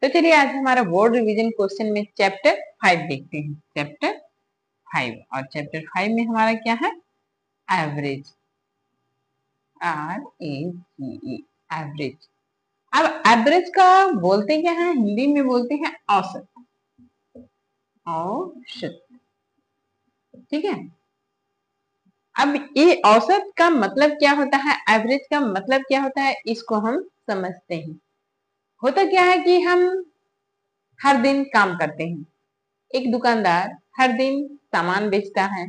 तो चलिए आज हमारा बोर्ड रिवीजन क्वेश्चन में चैप्टर 5 देखते हैं। चैप्टर 5 और चैप्टर 5 में हमारा क्या है? Average, RAGE, average. अब एवरेज का बोलते क्या है? हिंदी में बोलते हैं औसत। औसत, ठीक है। अब ये औसत का मतलब क्या होता है, एवरेज का मतलब क्या होता है, इसको हम समझते हैं। होता क्या है कि हम हर दिन काम करते हैं। एक दुकानदार हर दिन सामान बेचता है।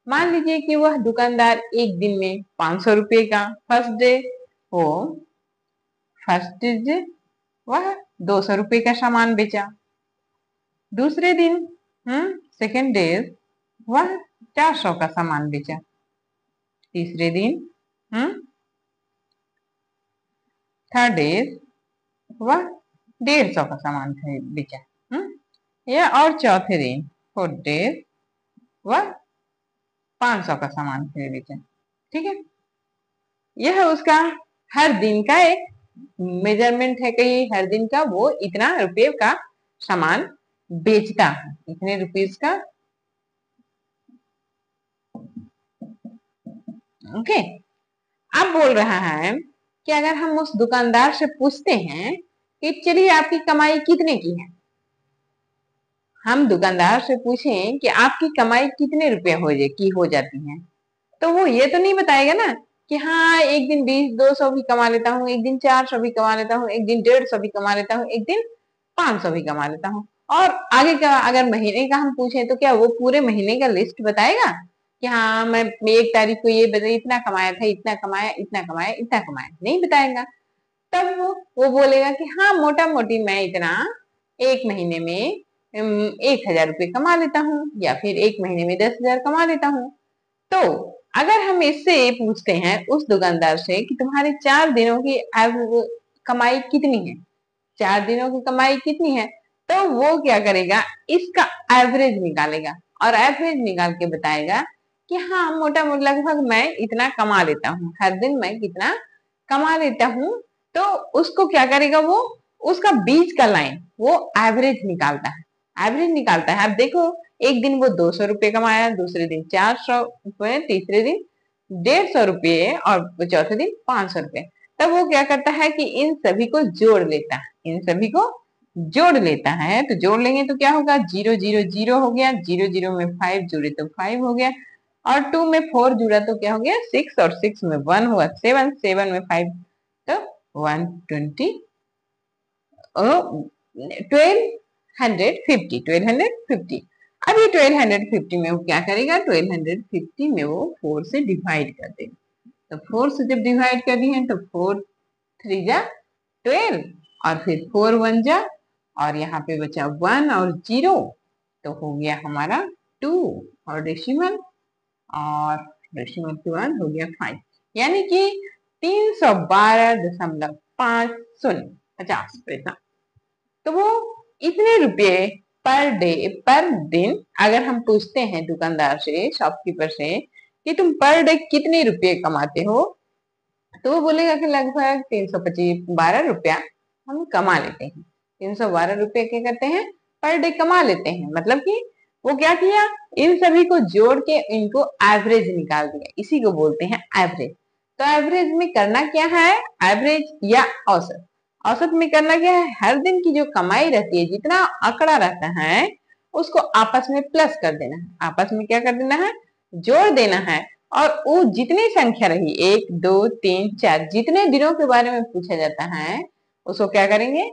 मान लीजिए कि वह दुकानदार एक दिन में 500 रुपए का वो फर्स्ट डे वह 200 रुपए का सामान बेचा। दूसरे दिन सेकेंड डे वह 400 का सामान बेचा। तीसरे दिन थर्ड डे वह 150 का सामान बेचा। या और चौथे दिन फोर्थ डे वह 500 का सामान बेचा। ठीक है, यह उसका हर दिन का एक मेजरमेंट है कि हर दिन का वो इतना रुपये का सामान बेचता है, इतने रुपीस का। ओके, अब बोल रहा है कि अगर हम उस दुकानदार से पूछते हैं कि चलिए आपकी कमाई कितने की है, हम दुकानदार से पूछें कि आपकी कमाई कितने रुपए हो जाती है, तो वो ये तो नहीं बताएगा ना कि हाँ एक दिन 200 भी कमा लेता हूँ, एक दिन 400 भी कमा लेता हूँ, एक दिन 150 भी कमा लेता हूँ, एक दिन 500 भी कमा लेता हूँ। और आगे का अगर महीने का हम पूछे तो क्या वो पूरे महीने का लिस्ट बताएगा कि हाँ मैं 1 तारीख को ये इतना कमाया था, इतना कमाया, इतना कमाया, इतना कमाया? नहीं बताएगा। तब वो बोलेगा कि हाँ मोटा मोटी मैं इतना एक महीने में 1,000 रुपये कमा लेता हूँ, या फिर एक महीने में 10,000 कमा लेता हूँ। तो अगर हम इससे पूछते हैं उस दुकानदार से कि तुम्हारे 4 दिनों की कमाई कितनी है, 4 दिनों की कमाई कितनी है, तो वो क्या करेगा, इसका एवरेज निकालेगा और एवरेज निकाल के बताएगा कि हाँ मोटा मोटा लगभग मैं इतना कमा लेता हूँ, हर दिन मैं कितना कमा लेता हूँ। तो उसको क्या करेगा, वो उसका बीच का लाइन वो एवरेज निकालता है, एवरेज निकालता है। अब देखो एक दिन वो 200 रुपये कमाया, दूसरे दिन 400 रुपये, तीसरे दिन 150 रुपये और चौथे दिन 500 रुपये। तब वो क्या करता है कि इन सभी को जोड़ लेता है, इन सभी को जोड़ लेता है। तो जोड़ लेंगे तो क्या होगा, 0 0 0 हो गया, 0 0 में 5 जुड़े तो 5 हो गया, और 2 में 4 जुड़ा तो क्या हो गया 6, और 6 में 1 हुआ 7, 7 में 5 तो 120, 1250, 1250। अब ये 1250 में वो क्या करेगा, 1250 में वो 4 से डिवाइड कर देगा। तो 4 से जब डिवाइड कर दिए तो 4 3 जा 12, और फिर 4 1 जा, और यहाँ पे बचा 1 और 0, तो हो गया हमारा 2, और डेसिमल के बाद हो गया 5, यानी कि 312.50 पैसा। तो वो इतने रुपये पर डे, पर दिन अगर हम पूछते हैं दुकानदार से, शॉपकीपर से कि तुम पर डे कितने रुपये कमाते हो, तो वो बोलेगा कि लगभग 312 रुपया हम कमा लेते हैं। 312 रुपये क्या करते हैं, पर डे कमा लेते हैं। मतलब कि वो क्या किया, इन सभी को जोड़ के इनको एवरेज निकाल दिया, इसी को बोलते हैं एवरेज। तो एवरेज में करना क्या है, एवरेज या औसत, औसत में करना क्या है, हर दिन की जो कमाई रहती है, जितना आंकड़ा रहता है उसको आपस में प्लस कर देना है, आपस में क्या कर देना है, जोड़ देना है। और वो जितनी संख्या रही 1 2 3 4 जितने दिनों के बारे में पूछा जाता है उसको क्या करेंगे,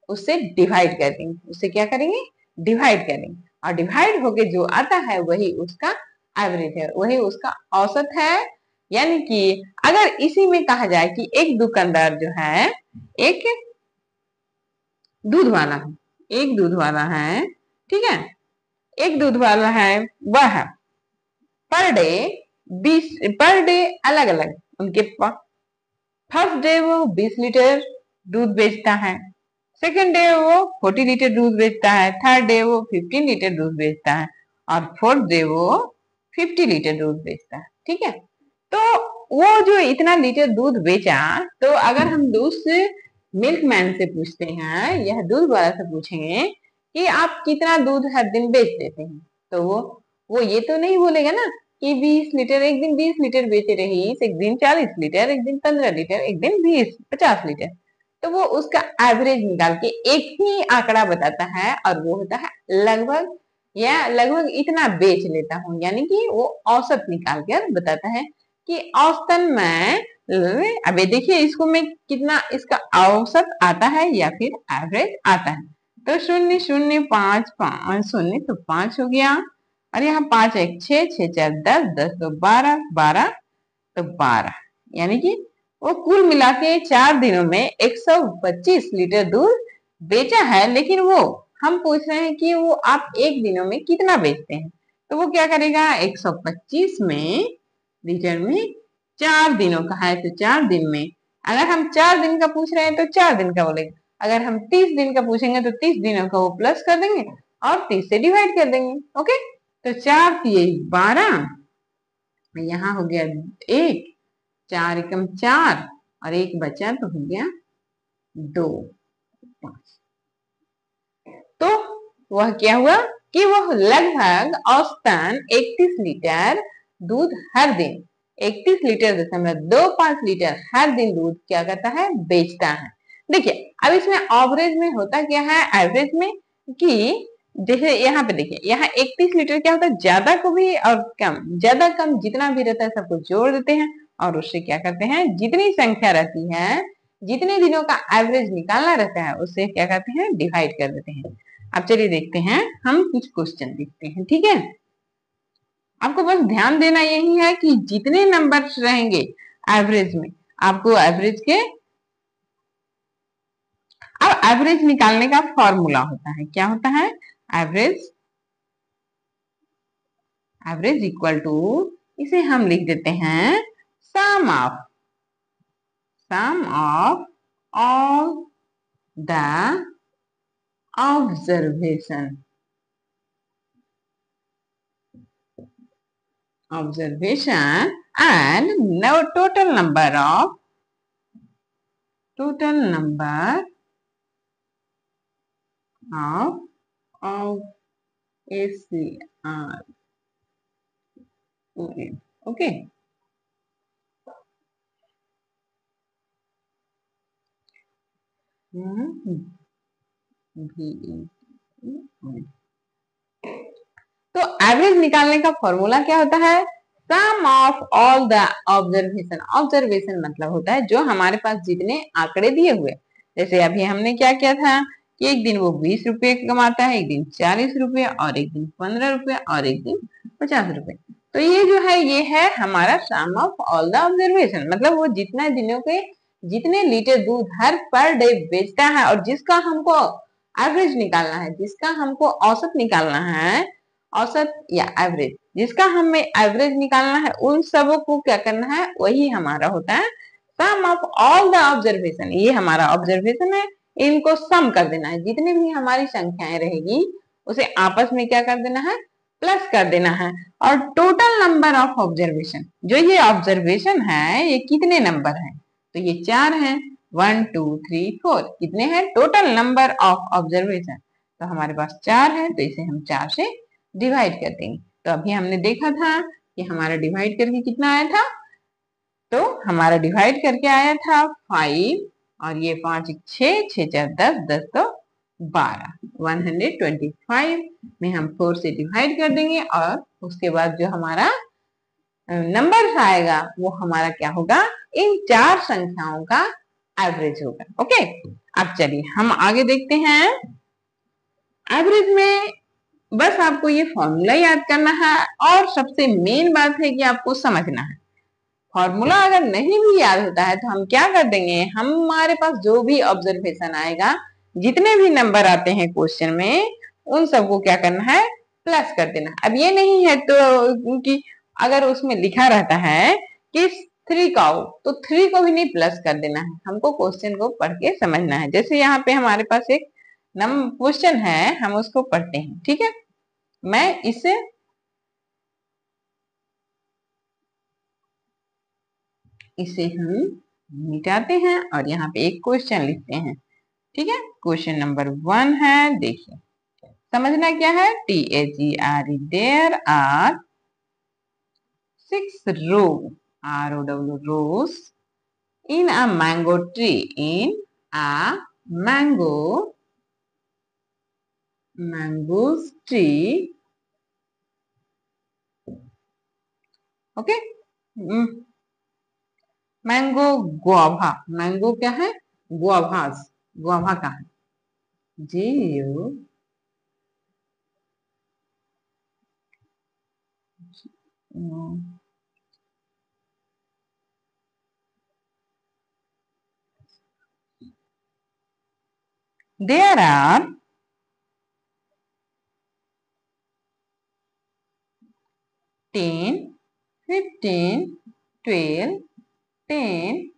उससे डिवाइड कर देंगे, उससे क्या करेंगे, डिवाइड करेंगे, और डिवाइड होके जो आता है वही उसका एवरेज है, वही उसका औसत है। यानी कि अगर इसी में कहा जाए कि एक दुकानदार जो है एक दूध वाला है, एक दूध वाला है, ठीक है, एक दूध वाला है, वह पर डे 20 पर डे अलग अलग उनके फर्स्ट डे वो 20 लीटर दूध बेचता है, सेकेंड डे वो 40 लीटर दूध बेचता है, थर्ड डे वो 15 लीटर दूध बेचता है, और फोर्थ डे वो 50 लीटर दूध बेचता है। ठीक है, तो वो जो इतना लीटर दूध बेचा, तो अगर हम दूध से मिल्कमैन से पूछते हैं, यह दूध वाला से पूछेंगे कि आप कितना दूध हर दिन बेच देते हैं, तो वो ये तो नहीं बोलेगा ना कि 20 लीटर, एक दिन 20 लीटर बेचे रहीस, एक दिन 40 लीटर, एक दिन 15 लीटर, एक दिन 50 लीटर। तो वो उसका एवरेज निकाल के एक ही आंकड़ा बताता है और वो होता है लगभग, या लगभग इतना बेच लेता हूँ, यानी कि वो औसत निकाल कर बताता है कि औसतन मैं, अबे देखिए इसको मैं कितना, इसका औसत आता है या फिर एवरेज आता है। तो 0, 0, 5, 5, 0 तो 5 हो गया, और यहाँ 5 1 6, 6 4 10, 10 2 12, 12 तो 12, यानी कि वो कुल मिला के 4 दिनों में 125 लीटर दूध बेचा है। लेकिन वो हम पूछ रहे हैं कि वो आप एक दिनों में कितना बेचते हैं, तो वो क्या करेगा, 125 में लीटर में 4 दिनों का है तो 4 दिन में, अगर हम 4 दिन का पूछ रहे हैं तो 4 दिन का बोलेंगे, अगर हम 30 दिन का पूछेंगे तो 30 दिनों का वो प्लस कर देंगे और 30 से डिवाइड कर देंगे। ओके, तो 4 तिये 12, यहाँ हो गया 1, 4 एकम 4 और 1 बचा तो हो गया 2, 5। तो वह क्या हुआ कि वह लगभग औसतन 31 लीटर दूध हर दिन, 31.25 लीटर हर दिन दूध क्या करता है, बेचता है। देखिए अब इसमें एवरेज में होता क्या है, एवरेज में कि जैसे यहाँ पे देखिए, यहाँ 31 लीटर क्या होता है, ज्यादा को भी और कम, ज्यादा कम जितना भी रहता है सबको जोड़ देते हैं और उससे क्या करते हैं, जितनी संख्या रहती है, जितने दिनों का एवरेज निकालना रहता है उससे क्या करते हैं, डिवाइड कर देते हैं। अब चलिए देखते हैं, हम कुछ क्वेश्चन देखते हैं, ठीक है। आपको बस ध्यान देना यही है कि जितने नंबर रहेंगे एवरेज में, आपको एवरेज के, अब एवरेज निकालने का फॉर्मूला होता है, क्या होता है, एवरेज, एवरेज इक्वल टू, इसे हम लिख देते हैं sum of all the observation and no total number of ACR. Okay. तो एवरेज निकालने का फॉर्मूला क्या होता है, sum of all the observation. Observation मतलब होता है जो हमारे पास जितने आंकड़े दिए हुए, जैसे अभी हमने क्या किया था कि एक दिन वो 20 रुपए कमाता है, एक दिन 40 रुपए, और एक दिन 15 रुपए, और एक दिन 50 रुपए। तो ये जो है ये है हमारा सम ऑफ ऑल द ऑब्जर्वेशन, मतलब वो जितने दिनों के जितने लीटर दूध हर पर डे बेचता है और जिसका हमको एवरेज निकालना है, जिसका हमको औसत निकालना है, औसत या एवरेज, जिसका हमें एवरेज निकालना है, उन सबों को क्या करना है, वही हमारा होता है sum of all the observation. ये हमारा ऑब्जर्वेशन है, इनको सम कर देना है, जितनी भी हमारी संख्याएं रहेगी उसे आपस में क्या कर देना है, प्लस कर देना है। और टोटल नंबर ऑफ ऑब्जर्वेशन, जो ये ऑब्जर्वेशन है ये कितने नंबर है, तो ये 4 है, 1 2 3 4, कितने हैं टोटल नंबर ऑफ ऑब्जर्वेशन, तो हमारे पास 4 है, तो इसे हम 4 से डिवाइड कर देंगे। तो अभी हमने देखा था कि हमारा डिवाइड करके कितना आया था, तो हमारा डिवाइड करके आया था 5, और ये 5 6, 6 4 10, 10 तो 12, 125 में हम 4 से डिवाइड कर देंगे और उसके बाद जो हमारा नंबर आएगा वो हमारा क्या होगा, इन 4 संख्याओं का एवरेज होगा। ओके, अब चलिए हम आगे देखते हैं। एवरेज में बस आपको ये फॉर्मूला याद करना है और सबसे मेन बात है कि आपको समझना है। फॉर्मूला अगर नहीं भी याद होता है तो हम क्या कर देंगे, हमारे पास जो भी ऑब्जर्वेशन आएगा, जितने भी नंबर आते हैं क्वेश्चन में, उन सबको क्या करना है, प्लस कर देना। अब ये नहीं है तो कि अगर उसमें लिखा रहता है कि 3 का हो तो 3 को भी नहीं प्लस कर देना है, हमको क्वेश्चन को पढ़ के समझना है। जैसे यहाँ पे हमारे पास एक क्वेश्चन है, हम उसको पढ़ते हैं, ठीक है। मैं इसे हम मिटाते हैं और यहाँ पे एक क्वेश्चन लिखते हैं। ठीक है, क्वेश्चन नंबर 1 है, देखिए समझना क्या है। THERE, there are 6 rows in a mango tree. In a mango tree. Okay, mango guava, mango क्या है, गुआवास, गुआवा का है GU there are 10, 15, 12, 10,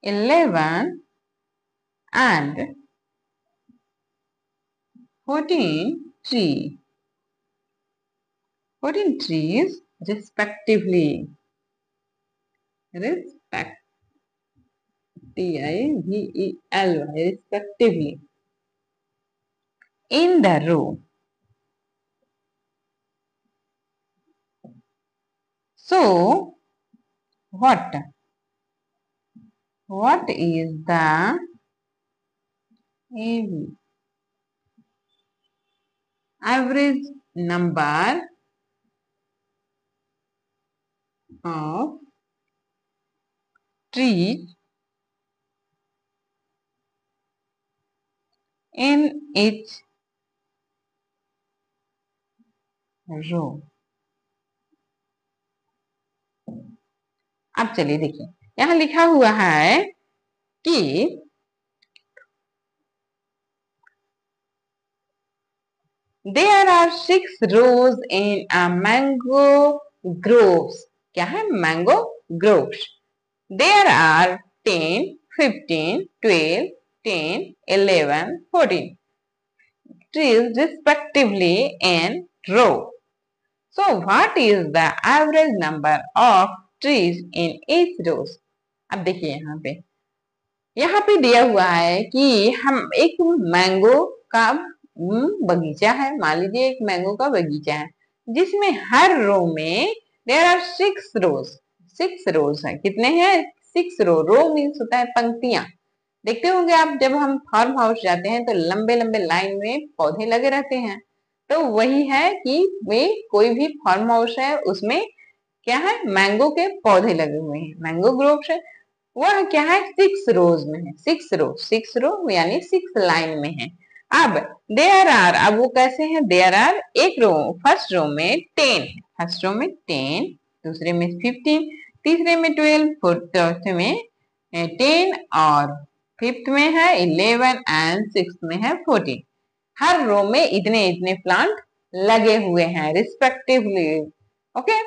11 and 14 trees respectively. TIVELY, respectively, in the row. So, what is the average number of trees in each row? अब चलिए देखिए, यहाँ लिखा हुआ है कि there are 6 rows in a mango groves. क्या है, mango groves. There are 10, 15, 12, 10, 11, 14 trees respectively in row. So what is the average number of trees in each rows? अब देखिए यहाँ पे दिया हुआ है कि हम एक मैंगो का बगीचा है, मान लीजिए एक मैंगो का बगीचा है जिसमें हर रो में देयर आर 6 रोज है। कितने हैं, 6 रो मीन्स होता है पंक्तियां। देखते होंगे आप, जब हम फार्म हाउस जाते हैं तो लंबे लंबे लाइन में पौधे लगे रहते हैं, तो वही है कि वे कोई भी फार्म हाउस है उसमें क्या है, मैंगो के पौधे लगे हुए हैं, मैंगो ग्रोव्स है। वह क्या है, 6 रोज में है, 6 रो यानी 6 लाइन में है। अब देयर आर, अब वो कैसे हैं, देयर आर एक रो, फर्स्ट रो में 10, फर्स्ट रो में 10, दूसरे में 15, तीसरे में 12, चौथे में 10 और फिफ्थ में है 11 एंड सिक्स में है 14। हर रो में इतने इतने प्लांट लगे हुए हैं respectively, okay,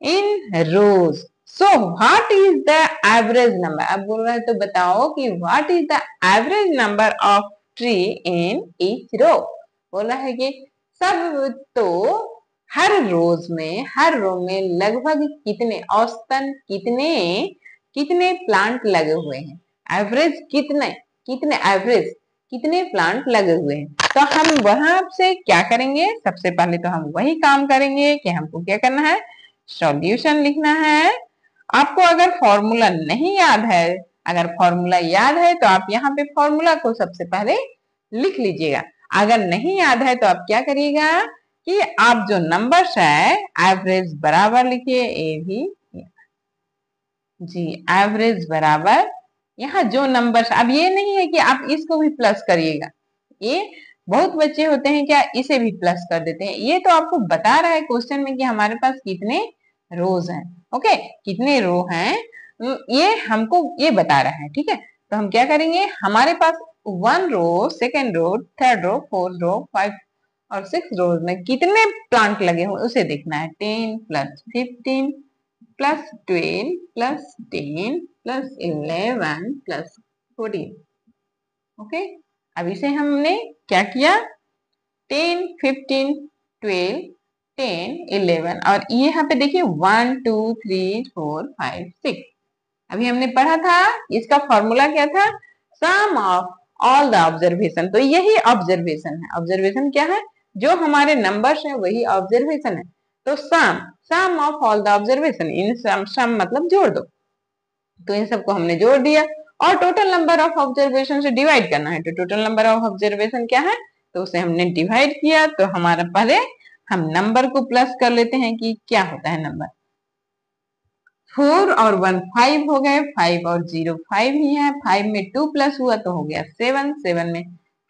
in rows. So what is the average number, अब बोल रहा है तो बताओ कि what is the average number of tree in each row. बोला है कि सब तो हर रो में लगभग कितने, औसतन कितने प्लांट लगे हुए हैं, एवरेज कितने प्लांट लगे हुए हैं। तो हम वहां से क्या करेंगे, सबसे पहले तो हम वही काम करेंगे कि हमको क्या करना है, सॉल्यूशन लिखना है। आपको अगर फॉर्मूला नहीं याद है, अगर फॉर्मूला याद है तो आप यहाँ पे फॉर्मूला को सबसे पहले लिख लीजिएगा। अगर नहीं याद है तो आप क्या करिएगा कि आप जो नंबर्स है एवरेज बराबर लिखिए, ए भी जी, एवरेज बराबर यहाँ जो नंबर्स, अब ये नहीं है कि आप इसको भी प्लस करिएगा, ये बहुत बच्चे होते हैं क्या इसे भी प्लस कर देते हैं। ये तो आपको बता रहा है क्वेश्चन में कि हमारे पास कितने रोज हैं, ओके, कितने रो हैं, ये हमको ये बता रहा है। ठीक है, तो हम क्या करेंगे, हमारे पास 1 row, second row, third row, fourth row, 5 और 6 रोज में कितने प्लांट लगे हुए उसे देखना है। 10 plus 15 plus 12 plus 10 plus 11 plus 14, okay. अब इसे हमने क्या किया, 10, 15, 12, 10, 11 और ये यहाँ पे देखिए 1, 2, 3, 4, 5, 6, अभी हमने पढ़ा था, इसका फॉर्मूला क्या था, सम ऑफ ऑल द ऑब्जर्वेशन। तो यही ऑब्जर्वेशन है। ऑब्जर्वेशन क्या है, जो हमारे नंबर्स है वही ऑब्जर्वेशन है। तो सम ऑफ ऑल द ऑब्जर्वेशन, इन सम मतलब जोड़ दो। तो इन सबको हमने जोड़ दिया और टोटल नंबर ऑफ ऑब्जर्वेशन से डिवाइड करना है। तो टोटल नंबर ऑफ ऑब्जर्वेशन क्या है, तो उसे हमने डिवाइड किया। तो हमारा पहले हम नंबर को प्लस कर लेते हैं कि क्या होता है नंबर। 4 और 1 5 हो गए, 5 और 0 5 ही है। 5 में 2 प्लस हुआ तो हो गया 7, 7 में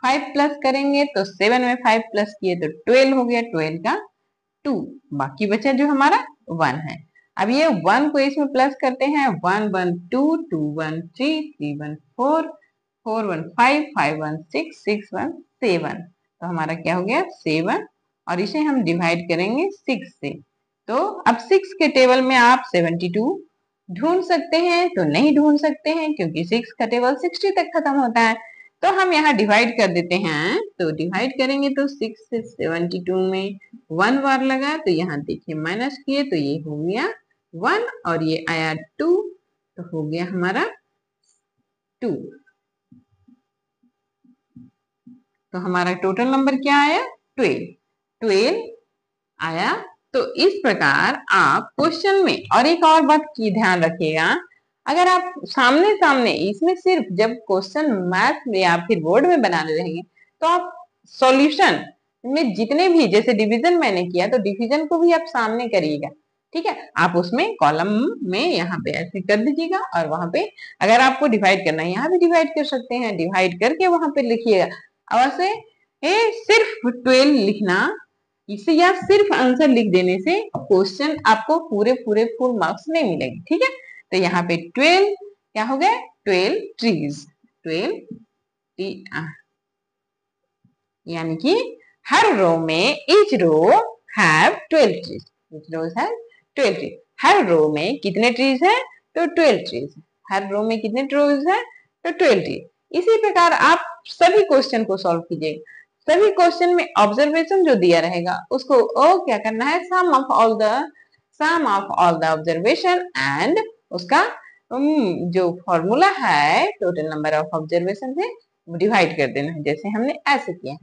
5 प्लस करेंगे तो 7 में 5 प्लस किए तो 12 हो गया, 12 का 2, बाकी बचा जो हमारा 1 है। अब ये 1 को इसमें प्लस करते हैं, 1 1 2 2 1 3 3 1 4 4 1 5 5 1 6 6 1 7। तो हमारा क्या हो गया 7, और इसे हम डिवाइड करेंगे 6 से। तो अब 6 के टेबल में आप 72 ढूंढ सकते हैं, तो नहीं ढूंढ सकते हैं क्योंकि 6 का टेबल 60 तक खत्म होता है। तो हम यहाँ डिवाइड कर देते हैं। तो डिवाइड करेंगे तो 6 से 72 में 1 बार लगा, तो यहाँ देखिए माइनस किए तो ये हो गया 1 और ये आया 2, तो हो गया हमारा 2। तो हमारा टोटल नंबर क्या आया 12 आया। तो इस प्रकार आप क्वेश्चन में, और एक और बात की ध्यान रखिएगा, अगर आप सामने सामने इसमें सिर्फ जब क्वेश्चन मैथ में या फिर बोर्ड में बनाने रहेंगे तो आप सॉल्यूशन में जितने भी, जैसे डिवीजन मैंने किया तो डिवीजन को भी आप सामने करिएगा, ठीक है। आप उसमें कॉलम में यहाँ पे ऐसे कर दीजिएगा और वहां पे अगर आपको डिवाइड करना है यहाँ भी डिवाइड कर सकते हैं, डिवाइड करके वहां पे लिखिएगा। और सिर्फ 12 लिखना इसे या सिर्फ आंसर लिख देने से क्वेश्चन आपको पूरे पूरे फुल मार्क्स नहीं मिलेंगे, ठीक है। तो यहाँ पे 12 क्या हो गया 12 ट्रीज, 12 यानी कि हर रो में each row have 12 trees, each row have 12 trees। हर रो में कितने ट्रीज है, तो 12 ट्रीज। हर रो में कितने ट्रीज है, तो 12 ट्रीज। इसी प्रकार आप सभी क्वेश्चन को सॉल्व कीजिएगा। सभी क्वेश्चन में ऑब्जर्वेशन जो दिया रहेगा उसको क्या करना है, sum of all the observation and उसका जो फॉर्मूला है टोटल नंबर ऑफ ऑब्जर्वेशन से डिवाइड कर देना है, जैसे हमने ऐसे किया है।